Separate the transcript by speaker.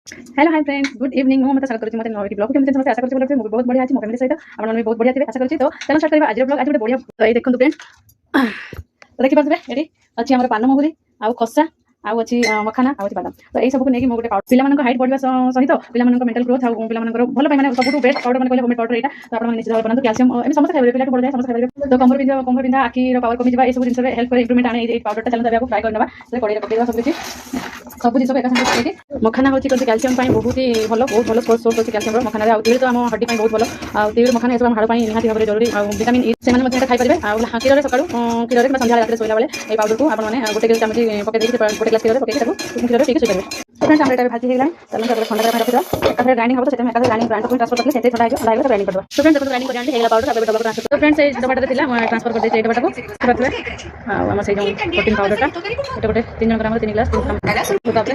Speaker 1: Hello hi friends good evening मु मते स्वागत करूची मते नोटी ब्लॉग के मते समस्त आशा करूची बोलते मु बहुत बढ़िया अछि मो फैमिली सहित आपण मन बहुत बढ़िया थिबे आशा करूची। तो चलो स्टार्ट करबा आज ब्लॉग। आज गोटे बढ़िया तो ए देखंतु फ्रेंड्स तो देखि पाथबे एडी अछि हमर पान महुरी आ खस्सा आउ अछि मखाना आउ अछि बादाम। तो एई सब को नेकी मो गोटे पाउडर पिला मनक हाइट बढ़िया सहित पिला मनक मेंटल ग्रोथ आ पिला मनक भलो पाइ माने सबुटु बेस्ट पाउडर माने कहले होममेड पाउडर एटा। तो आपण निश्चित भाव बनातु कैल्शियम एमे समस्त खाइबे पिला बढ़ जाय समस्त खाइबे। तो कमर बिंधा आखि रो पावर कमी जबा ए सब जिंस रे हेल्प करे इंप्रूवमेंट आने ए पाउडर टा चलन दबा को ट्राई करनबा से कोडी रे पकेबा सब किछि सब जिस एक संगे पकईकि मखाना हूँ कौन कैल्शियम बहुत ही बहुत भल सोर्स अच्छे कैल्शियम मखाना आ तीड़ तो आम हड्डी बहुत भल आ तीड़ मखाना ये हाड़ निहाती भाव जरूरी आ विटामिन ई से खाईपारे क्षीर सका क्षीर सन्ध्या रात शोला बेले ये पाउडर को आपने गोटे चामच पकई गोटे ग्लास क्षीर पकई क्षीर ठीक शुई तो फ्रेंड्स आम भाजी होगा चलो ठंडा रखा ग्राइंडिंग हम से ग्राइंडिंग ब्रांड को ट्रांसफर करते ठंडा हो ग्राइंडिंग कर तो फ्रेंड्स ग्राइंडिंग कर पाउडर डबा ट्रांसफर तो फ्रेंड्स ये डबाटा ट्रांसफर कर डबाटा को आम से प्रोटीन पाउडर गोटे 3 जन 3 ग्लास 3 ग्राम